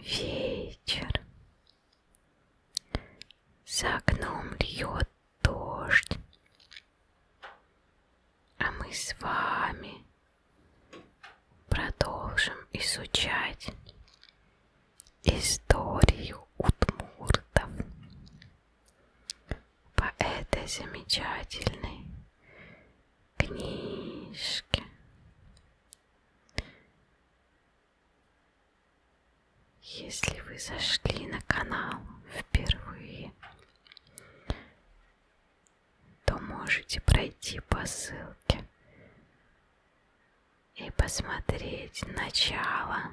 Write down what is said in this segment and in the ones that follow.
вечер. За окном льет дождь, а мы с вами продолжим изучать историю удмуртов по этой замечательной книжке. Если вы зашли на канал впервые, то можете пройти по ссылке и посмотреть начало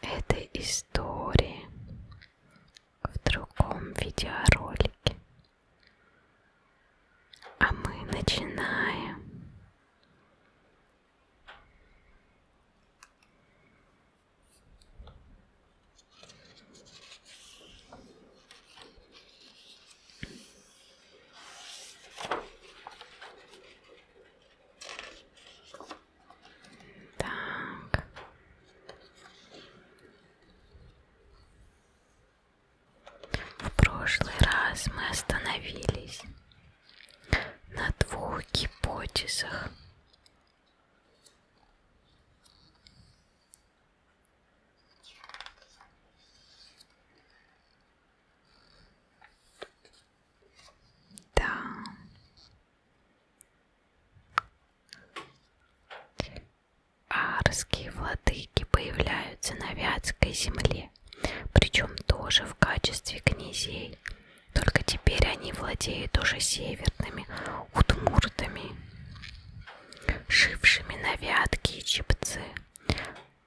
этой истории в другом видеоролике. А мы начинаем. Так. В прошлый раз мы остановились на двух гипотезах. Да. Арские владыки появляются на Вятской земле, причем тоже в качестве князей. Только теперь они владеют уже северными удмуртами, жившими на Вятке и Чепце.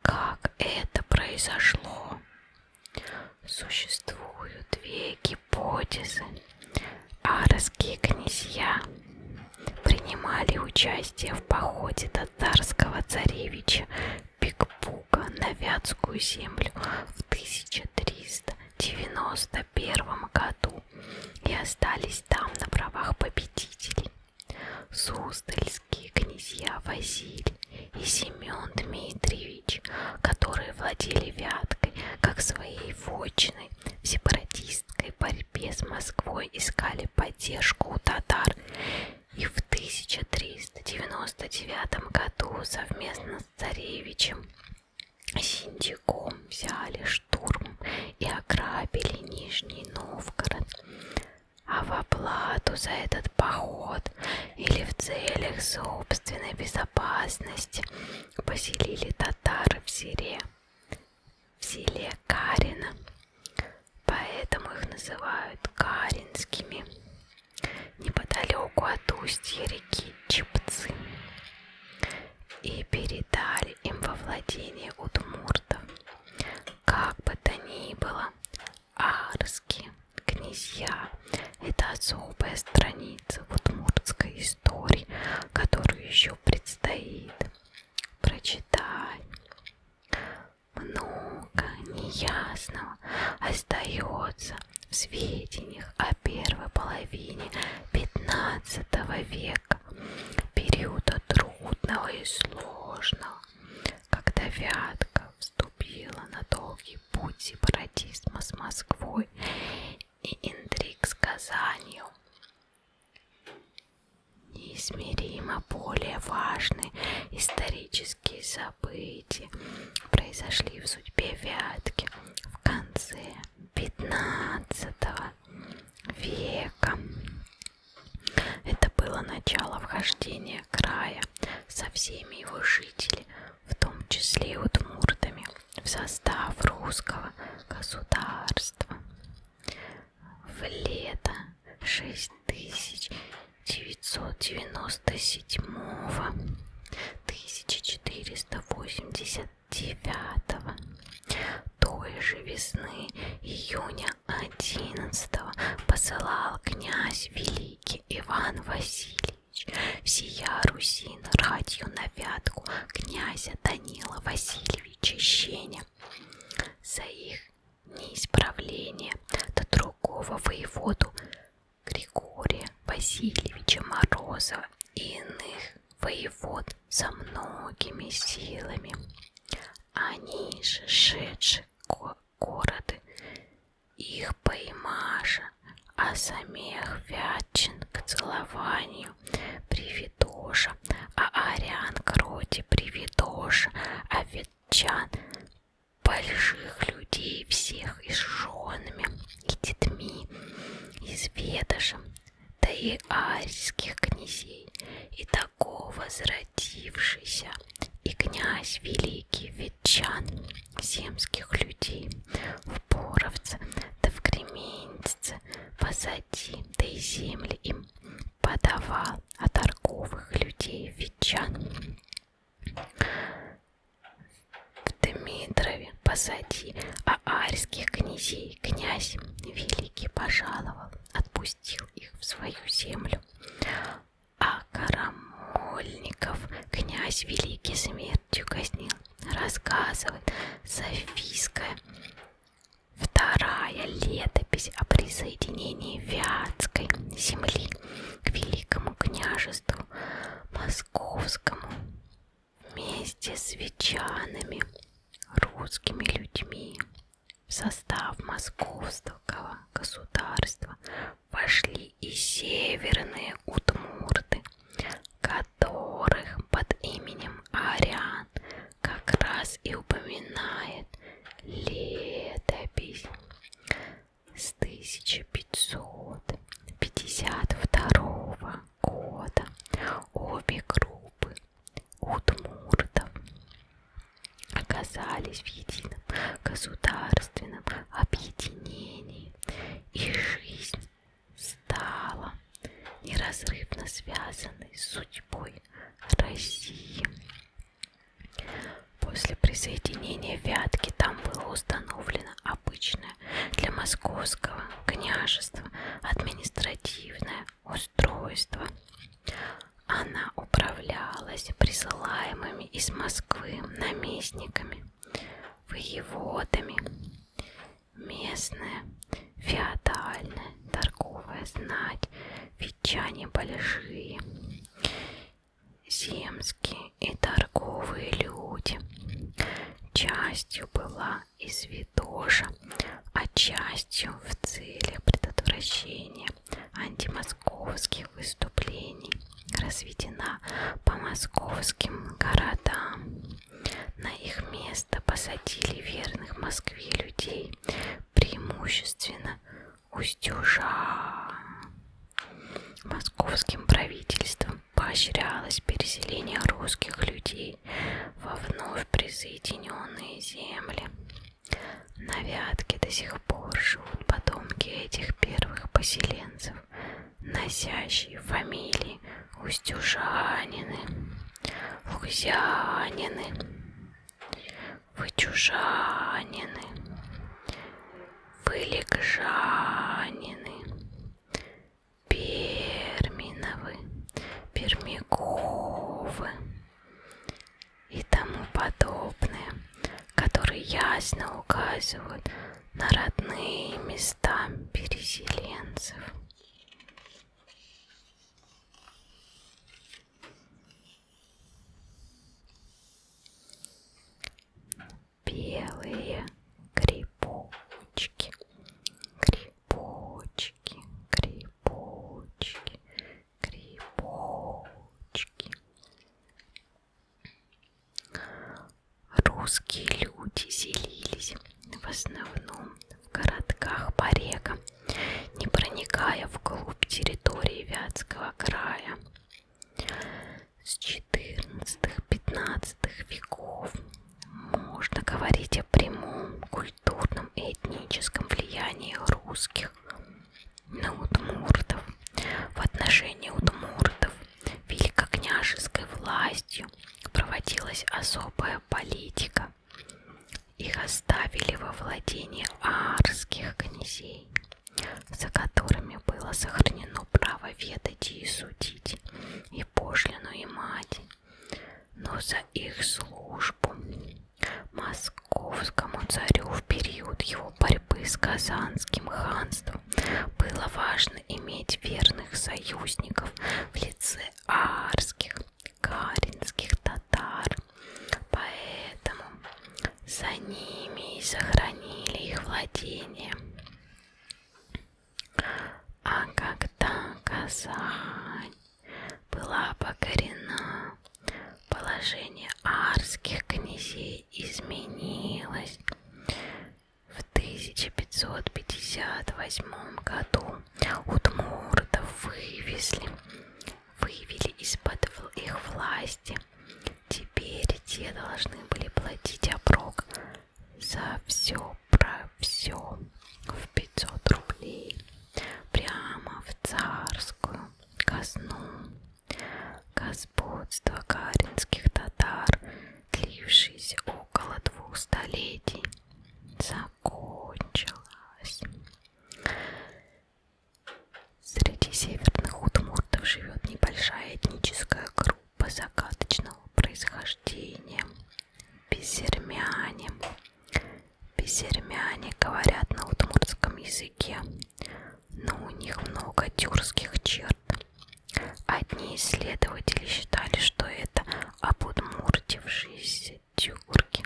Как это произошло? Существуют две гипотезы. Арские князья принимали участие в походе татарского царевича Бекбука на Вятскую землю в 1391 году и остались там на правах победителей. Суздальские князья Василий и Семен Дмитриевич, которые владели Вяткой как своей вотчиной, в сепаратистской борьбе с Москвой искали поддержку у татар и в 1399 году совместно с царевичем Синдиком взяли штурмом и ограбили Нижний Новгород. А в оплату за этот поход или в целях собственной безопасности поселили татары в селе Карино. Поэтому их называют каринскими, неподалеку от устья реки Чепцы, и передали им во владение удмуртов. Как бы то ни было, арские князья — это особая страница в удмуртской истории, которую еще предстоит прочитать. Много неясного остается в сведениях о первой половине XV века, периода трудного и сложного, когда Вятка вступила на долгий путь сепаратизма с Москвой и интриг с Казанью. Неизмеримо более важные исторические события произошли в судьбе Вятки в конце XV века. Это было начало вхождения края со всеми его жителями, в том числе и удмуртами, в состав русского государства. В лето 1489 той же весны, июня 11 посылал князь великий Иван Васильевич всея Руси ратью на Вятку князя Данила Васильевича Щеня за их неисправление до другого воеводу Григория Васильевича Морозова и иных воевод со многими силами. они же, шедши городы, их поймаша, а самих вятчин к целованию приведоша, а арян к роте приведоша, а ветчан больших людей всех и с женами, и детьми, и с ведошем, да и арийских князей, и такого возвратившийся, и князь великий ветчан, земских людей, в Боровце, да в Кременнице позади, да и земли им подавал, а торговых людей ветчан в Дмитрове позади, а арийских князей князь великий пожаловал, отпустил их в свою землю, а Карамольников князь великий смертью казнил. Рассказывает Софийская вторая летопись о присоединении Вятской земли к великому княжеству московскому вместе с ветчанами, русскими людьми. В состав московского государства вошли и северные удмурты, которых под именем арян как раз и упоминает летопись с 1552 года. Обе группы удмуртов оказались в едином государственном объединении, и жизнь стала неразрывно связанной с судьбой России. После присоединения Вятки там было установлено обычное для московского княжества административное устройство. Она управлялась присылаемыми из Москвы наместниками, воеводами. Местная феодальная торговая знать, ветчане большие, земские и торговые люди. Частью была из Видожа, а частью в целях предотвращения антимосковских выступлений разведена по московским городам. На их место посадили верных Москве людей, преимущественно устюжа. Московским правительством поощрялось переселение русских людей во вновь присоединенные земли. На Вятке до сих пор живут потомки этих первых поселенцев, носящие фамилии Устюжанины, Лузянины, Вычужанины, Вылегжанины, Перминовы, Пермяковы и тому подобное, которые ясно указывают на родные места переселенцев. Белые грибочки, грибочки, грибочки, грибочки. Русские люди селились в основном в городках по рекам, не проникая вглубь территории Вятского края. С 14-15 веков можно говорить о прямом культурном и этническом влиянии русских на удмуртов. В отношении удмуртов великокняжеской властью проводилась особая политика. Их оставили во владении арских князей, за которыми было сохранено право ведать и судить, и пошлину имать. Но за их службу московскому царю в период его борьбы с Казанским ханством было важно иметь верных союзников в лице арских, каринских татар. Поэтому положение арских князей изменилось. В 1558 году удмуртов вывели из-под их власти. Теперь те должны были платить оброк за все про все в 500 рублей прямо в царскую казну. Господство каринских татар, длившееся около 2 столетий, закончилось. Среди северных удмуртов живет небольшая этническая группа загадочного происхождения – бесермяне. Бесермяне говорят на удмуртском языке, но у них много тюркских черт. Одни исследователи считали, что это обудмуртившиеся тюрки.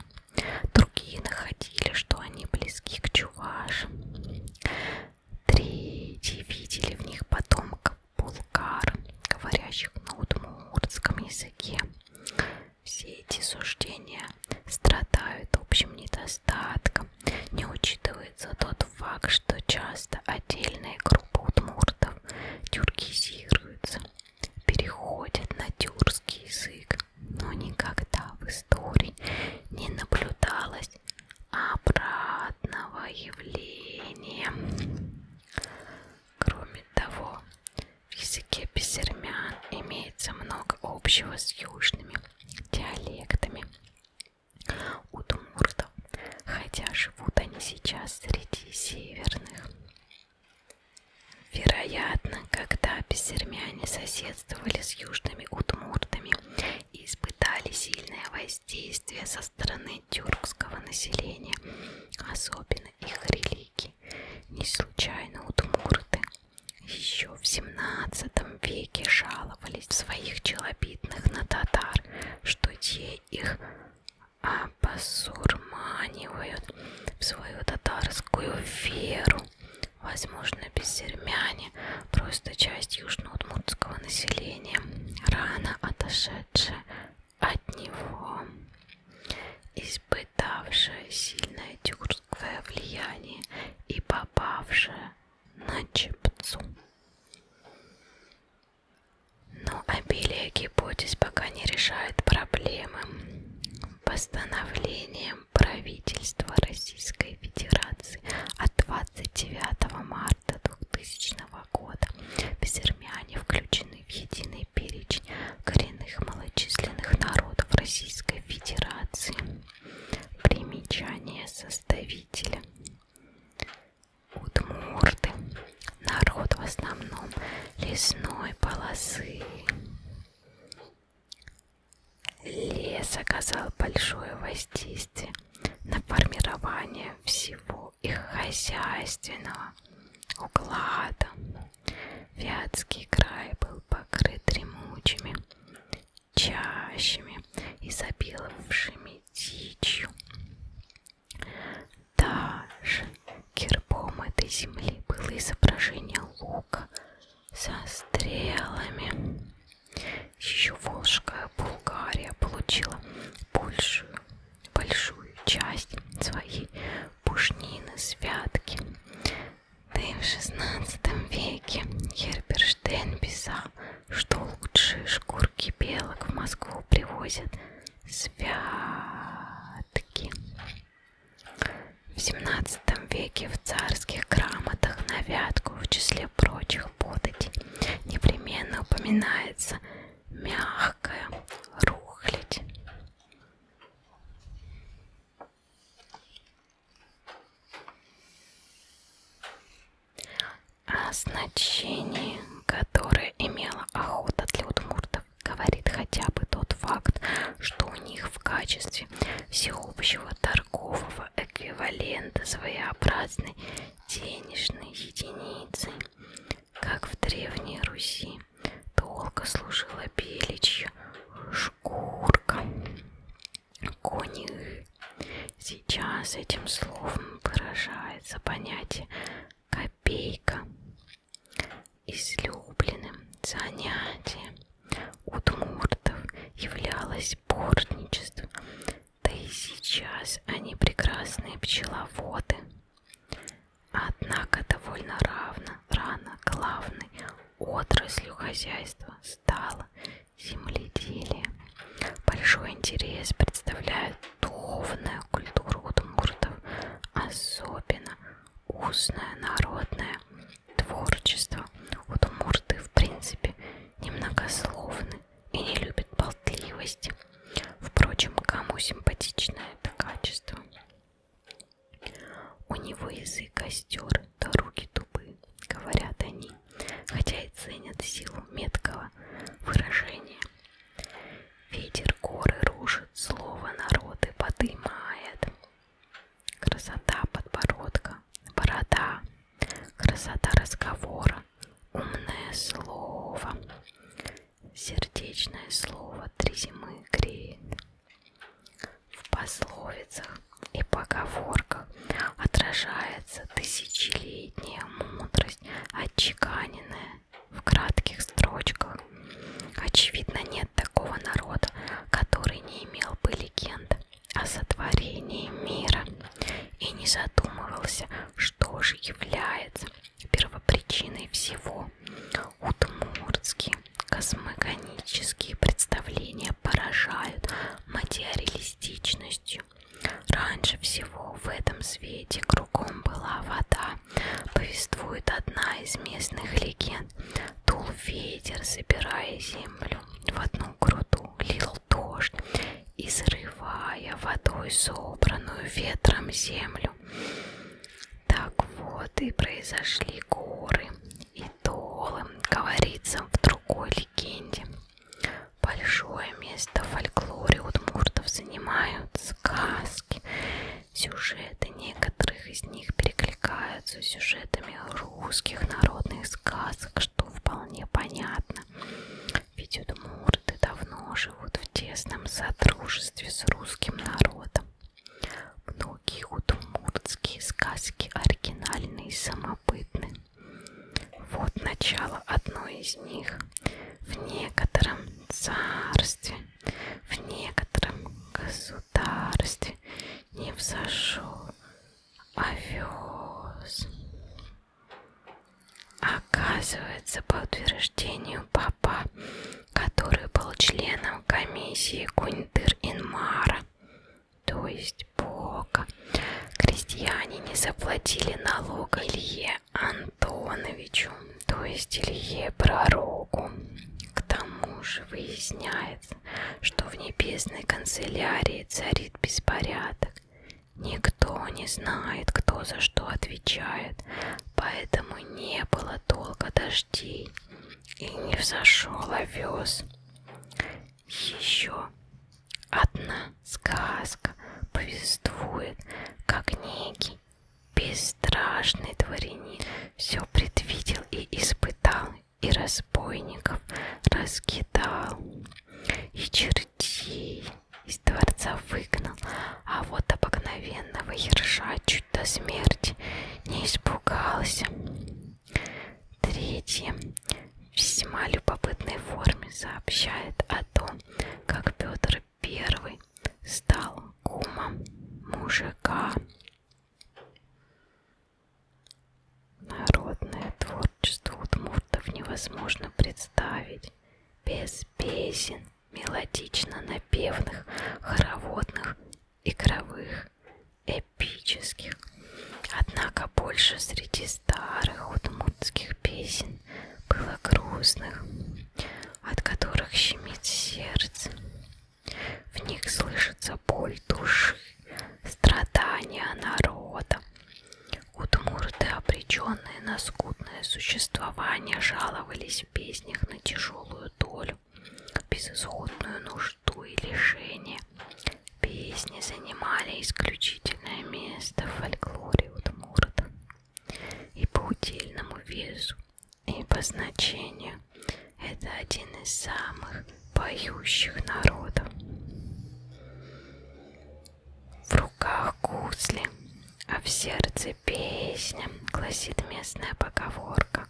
Другие находили, что они близки к чувашам. Третьи видели в них потомков булгар, говорящих на удмуртском языке. Все эти суждения страдают общим недостатком. Не учитывается тот факт, что часто отдельные группы удмуртов тюркизируются, переходят на тюркский язык, но никогда в истории не наблюдалось обратного явления. Кроме того, в языке бесермян имеется много общего с южными диалектами удмуртов, хотя живут они сейчас среди северных. Вероятно, когда бесермяне соседствовали с южными удмуртами и испытали сильное воздействие со стороны тюркского населения, особенно их религии, не случайно удмурты еще в 17 веке жаловались в своих челобитных на татар, что те их обосурманивают в свою татарскую веру. Возможно, бесермяне – просто часть южно-удмуртского населения, рано отошедшая от него, испытавшая сильное тюркское влияние и попавшая на Чепцу. Но обилие гипотез пока не решает проблемы. Постановлением правительства Российской Федерации от 29 марта 2000 года бесермяне включены в единый перечень коренных малочисленных народов Российской Федерации. Примечание составителя. Удмурты – народ в основном лесной полосы. Лес оказал большое воздействие на формирование всего их хозяйственного уклада. Вятский край был покрыт дремучими чащами, изобиловавшими дичью. Даже гербом этой земли было изображение лука со стрелами. Еще Волжская Булгария получила большую часть своей пушнины с Вятки. Да и в XVI веке Герберштейн писал, что лучшие шкурки белок в Москву привозят с Вятки. В XVII веке в царских грамотах на Вятку в числе прочих податей непременно упоминается мягкая рухлядь. О значении, которое имела охота для удмуртов, говорит хотя бы тот факт, что у них в качестве всеобщего торгового эквивалента своеобразной денежной единицы, как в Древней Руси, долго служила беличья шкурка, кони. Сейчас этим словом выражается понятие копейка. Излюбленным занятием удмуртов являлось бортничество. хозяйства стало земледелие. Большой интерес представляет духовная культура удмуртов, особенно устное народное творчество. Удмурты, в принципе, немногословны и не любят болтливости. Впрочем, кому симпатично это качество. У него язык остер, да руки тупые, говорят они, хотя и ценят силу меткого выражения. Ветер горы рушит, слово народы подымает. Красота подбородка, борода, красота разговора, умное слово, сердечное слово 3 зимы греет. В пословицах и поговорках отражается тысячелетняя мудрость, отчеканенная в кратких строчках. Очевидно, нет такого народа, который не имел бы легенд о сотворении мира и не задумывался, что же является первопричиной всего. Удмуртские космогонические представления поражают материалистичностью. Раньше всего в этом свете кругом была вода. Повествует одна из местных легенд. Дул ветер, собирая землю в одну груду, лил дождь, изрывая водой собранную ветром землю. Так вот и произошли горы и долы, говорится в другой легенде. Большое место в фольклоре удмуртов занимают сказки. Сюжеты некоторых из них перекликаются с сюжетами русских народных сказок, что вполне понятно. Ведь удмурты давно живут в тесном содружестве с русским народом. Многие удмуртские сказки оригинальны и самобытны. Вот начало одной из них. В некотором царстве, в некотором государстве не взошел овес. Оказывается, по утверждению папа, который был членом комиссии Кунтыр-Инмара, то есть Бога, крестьяне не заплатили налога Илье Антоновичу, то есть Илье Пророку. К тому же выясняется, что в небесной канцелярии царит беспорядок. Никто не знает, кто за что отвечает, поэтому не было долго дождей и не взошел овес. Еще одна сказка повествует, как некий бесстрашный дворянин все предвидел и испытал, и разбойников раскидал, и чертей из дворца выгнал, а вот обыкновенного ерша чуть до смерти не испугался. Третье в весьма любопытной форме сообщает о том, как Петр I стал кумом мужика. Народное творчество удмуртов невозможно представить без песен, мелодично напевных, хороводных, игровых, эпических. Однако больше среди старых удмуртских песен было грустных, от которых щемит сердце. В них слышится боль души, страдания народа. Удмурты, обреченные на скудное существование, жаловались в песнях на тяжелую долю, безысходную нужду и лишение. Песни занимали исключительное место в фольклоре удмуртов. И по удельному весу, и по значению это один из самых поющих народов. В руках гусли, а в сердце песня, гласит местная поговорка.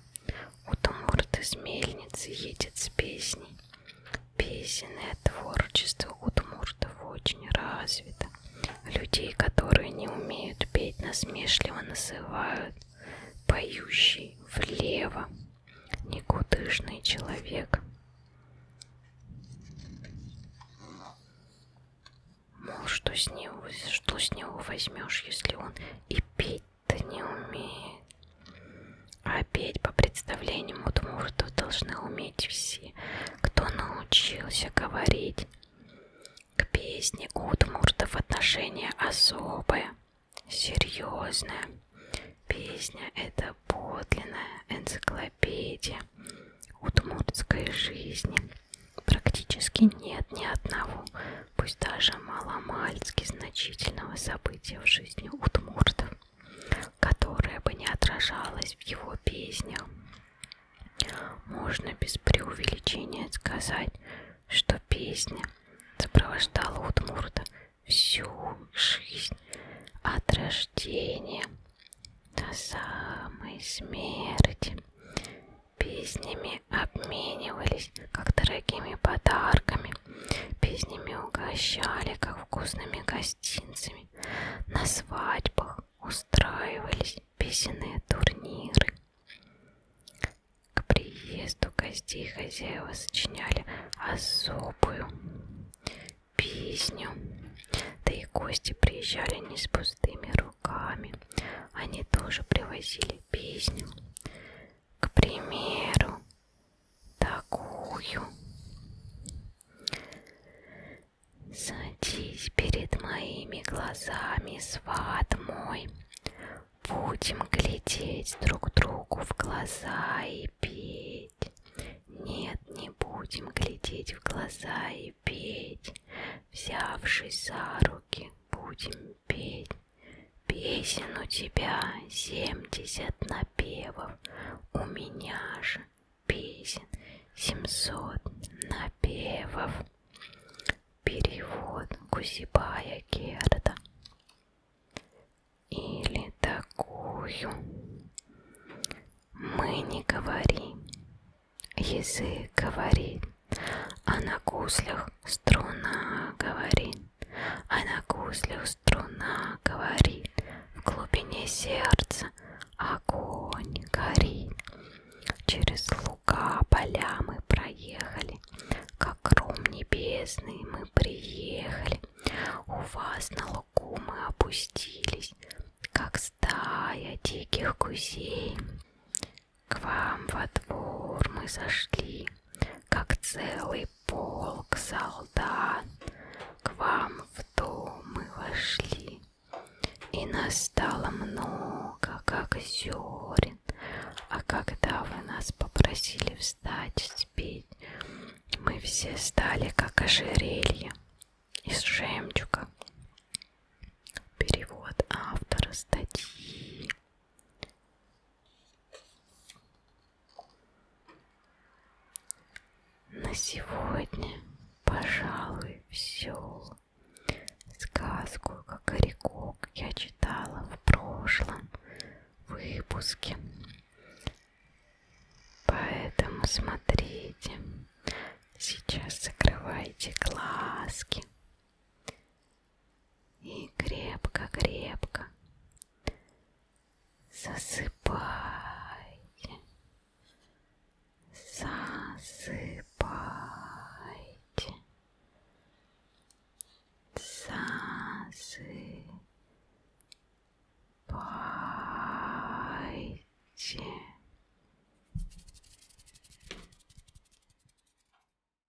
Удмурт из мельницы едет с песней. Песенное творчество удмуртов очень развито. Людей, которые не умеют петь, насмешливо называют поющий влево. никудышный человек. Мол, что с него возьмешь, если он и петь-то не умеет? А петь по представлениям удмуртов должны уметь все, кто научился говорить. К песне у удмуртов отношение особое, серьезное. Песня — это подлинная энциклопедия удмуртской жизни. Практически нет ни одного, пусть даже маломальски значительного события в жизни удмуртов, которое бы не отражалось в его песнях. Можно без преувеличения сказать, что песня сопровождала удмурта всю жизнь от рождения до самой смерти. Песнями обменивались, как дорогими подарками, песнями угощали, как вкусными гостинцами. На свадьбах устраивались песенные турниры. К приезду гостей хозяева сочиняли особую песню. Да и гости приезжали не с пустыми руками. Они тоже привозили песню. К примеру, такую. Садись перед моими глазами, сват мой. Будем глядеть друг другу в глаза и петь. Нет, не будем глядеть в глаза и петь. Взявшись за руки, будем петь. Песен у тебя 70 напевов, у меня же песен 700 напевов. Перевод Кузибая Герда. Или такую. Мы не говорим, язык говорит, а на гуслях струна говорит, а на гуслях струна говорит, в глубине сердца огонь горит. Через луга, поля мы проехали, как гром небесный мы приехали. У вас на лугу мы опустились, как стая диких гусей. К вам во двор мы зашли, как целый полк солдат. К вам в дом мы вошли, и нас стало много, как зерен. А когда вы нас попросили встать, спеть, мы все стали, как ожерелье из жемчуга. Перевод автора статьи. На сегодня, пожалуй, все. Сказку «Кокорекок» я читала в прошлом выпуске. Поэтому смотрите. Сейчас закрывайте глазки и крепко-крепко засыпайте. Засыпайте. Засыпайте.